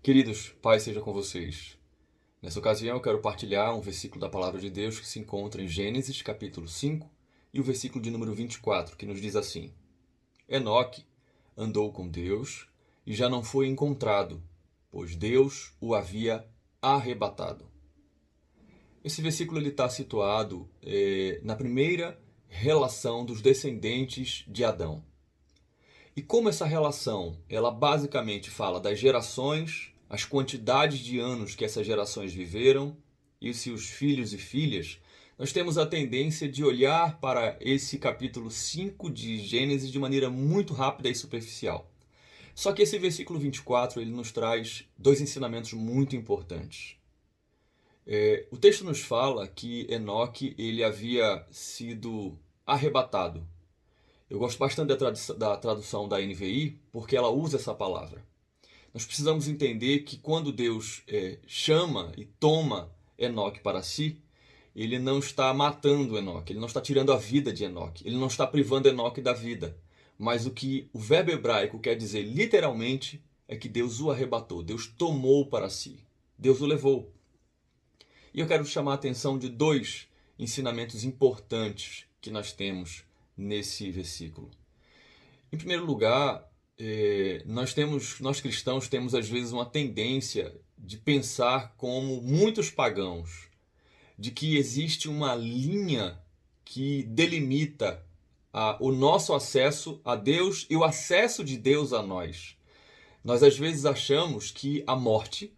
Queridos, paz seja com vocês. Nessa ocasião eu quero partilhar um versículo da Palavra de Deus que se encontra em Gênesis capítulo 5 e o versículo de número 24, que nos diz assim: Enoque andou com Deus e já não foi encontrado, pois Deus o havia arrebatado. Esse versículo está situado na primeira relação dos descendentes de Adão. E como essa relação, ela basicamente fala das gerações, as quantidades de anos que essas gerações viveram e seus filhos e filhas, nós temos a tendência de olhar para esse capítulo 5 de Gênesis de maneira muito rápida e superficial. Só que esse versículo 24 ele nos traz dois ensinamentos muito importantes. O texto nos fala que Enoque ele havia sido arrebatado. Eu gosto bastante da tradução da NVI porque ela usa essa palavra. Nós precisamos entender que quando Deus chama e toma Enoque para si, ele não está matando Enoque, ele não está tirando a vida de Enoque, ele não está privando Enoque da vida. Mas o que o verbo hebraico quer dizer literalmente é que Deus o arrebatou, Deus tomou para si, Deus o levou. E eu quero chamar a atenção de dois ensinamentos importantes que nós temos nesse versículo. Em primeiro lugar, nós cristãos temos às vezes uma tendência de pensar como muitos pagãos, de que existe uma linha que delimita o nosso acesso a Deus e o acesso de Deus a nós. Nós às vezes achamos que a morte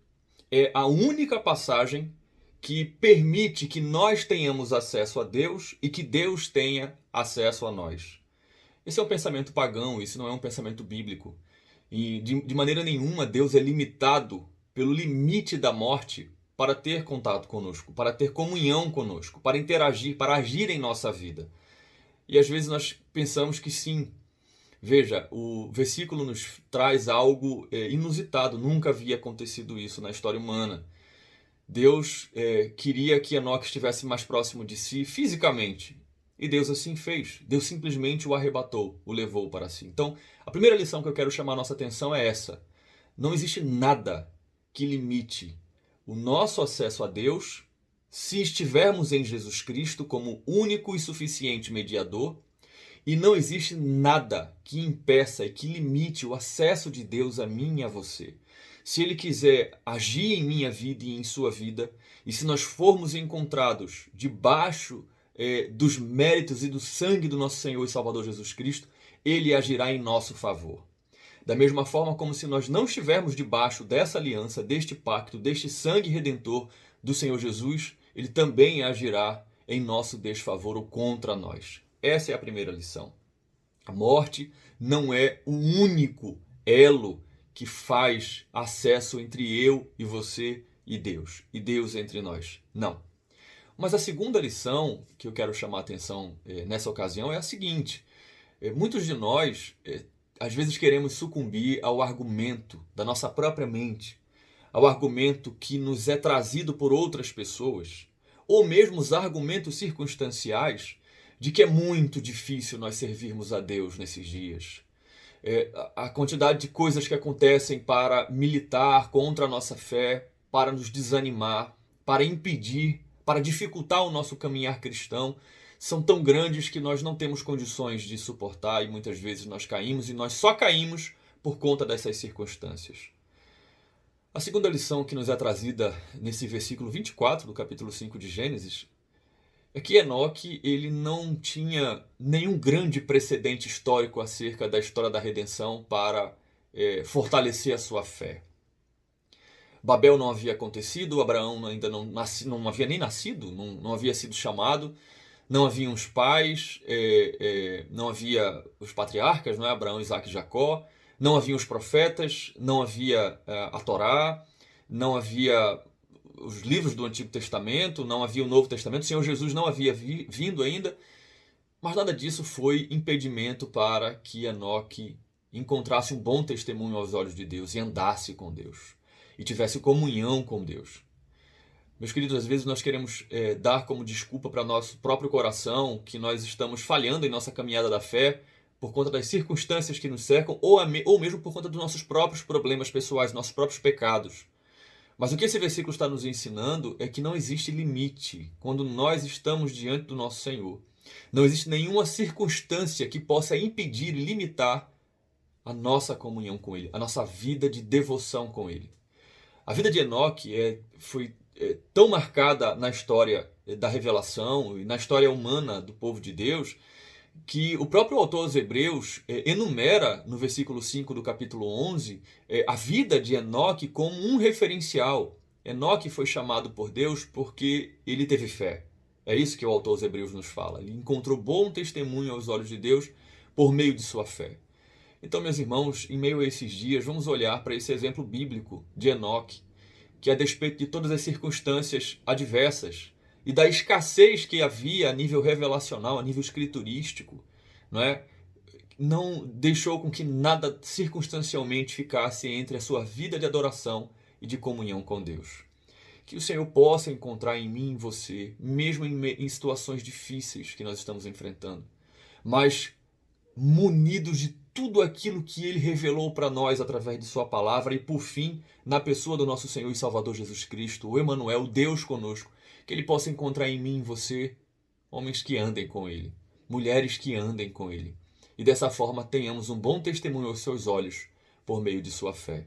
é a única passagem que permite que nós tenhamos acesso a Deus e que Deus tenha acesso a nós. Esse é um pensamento pagão, isso não é um pensamento bíblico. E de maneira nenhuma Deus é limitado pelo limite da morte para ter contato conosco, para ter comunhão conosco, para interagir, para agir em nossa vida. E às vezes nós pensamos que sim. Veja, o versículo nos traz algo inusitado, nunca havia acontecido isso na história humana. Deus queria que Enoque estivesse mais próximo de si fisicamente. E Deus assim fez. Deus simplesmente o arrebatou, o levou para si. Então, a primeira lição que eu quero chamar a nossa atenção é essa. Não existe nada que limite o nosso acesso a Deus se estivermos em Jesus Cristo como único e suficiente mediador. E não existe nada que impeça e que limite o acesso de Deus a mim e a você. Se Ele quiser agir em minha vida e em sua vida, e se nós formos encontrados debaixo dos méritos e do sangue do nosso Senhor e Salvador Jesus Cristo, Ele agirá em nosso favor. Da mesma forma como se nós não estivermos debaixo dessa aliança, deste pacto, deste sangue redentor do Senhor Jesus, Ele também agirá em nosso desfavor ou contra nós. Essa é a primeira lição. A morte não é o único elo que faz acesso entre eu e você e Deus entre nós. Não. Mas a segunda lição que eu quero chamar a atenção nessa ocasião é a seguinte. Muitos de nós, às vezes, queremos sucumbir ao argumento da nossa própria mente, ao argumento que nos é trazido por outras pessoas, ou mesmo os argumentos circunstanciais de que é muito difícil nós servirmos a Deus nesses dias. A quantidade de coisas que acontecem para militar contra a nossa fé, para nos desanimar, para impedir, para dificultar o nosso caminhar cristão, são tão grandes que nós não temos condições de suportar e muitas vezes nós caímos e nós só caímos por conta dessas circunstâncias. A segunda lição que nos é trazida nesse versículo 24 do capítulo 5 de Gênesis é que Enoque ele não tinha nenhum grande precedente histórico acerca da história da redenção para fortalecer a sua fé. Babel não havia acontecido, Abraão ainda não havia nem nascido, não havia sido chamado, não haviam os pais, não havia os patriarcas, não é? Abraão, Isaac e Jacó, não haviam os profetas, não havia a Torá, não havia os livros do Antigo Testamento, não havia o Novo Testamento, o Senhor Jesus não havia vindo ainda, mas nada disso foi impedimento para que Enoque encontrasse um bom testemunho aos olhos de Deus e andasse com Deus, e tivesse comunhão com Deus. Meus queridos, às vezes nós queremos dar como desculpa para nosso próprio coração que nós estamos falhando em nossa caminhada da fé, por conta das circunstâncias que nos cercam, ou mesmo por conta dos nossos próprios problemas pessoais, nossos próprios pecados. Mas o que esse versículo está nos ensinando é que não existe limite quando nós estamos diante do nosso Senhor. Não existe nenhuma circunstância que possa impedir e limitar a nossa comunhão com Ele, a nossa vida de devoção com Ele. A vida de Enoque foi tão marcada na história da revelação e na história humana do povo de Deus, que o próprio autor aos Hebreus enumera no versículo 5 do capítulo 11 a vida de Enoque como um referencial. Enoque foi chamado por Deus porque ele teve fé. É isso que o autor aos Hebreus nos fala. Ele encontrou bom testemunho aos olhos de Deus por meio de sua fé. Então, meus irmãos, em meio a esses dias, vamos olhar para esse exemplo bíblico de Enoque, que a despeito de todas as circunstâncias adversas e da escassez que havia a nível revelacional, a nível escriturístico, não deixou com que nada circunstancialmente ficasse entre a sua vida de adoração e de comunhão com Deus. Que o Senhor possa encontrar em mim e em você, mesmo em situações difíceis que nós estamos enfrentando, mas munidos de tudo aquilo que Ele revelou para nós através de sua palavra e, por fim, na pessoa do nosso Senhor e Salvador Jesus Cristo, o Emanuel, Deus conosco, que Ele possa encontrar em mim e em você homens que andem com Ele, mulheres que andem com Ele, e dessa forma tenhamos um bom testemunho aos seus olhos por meio de sua fé.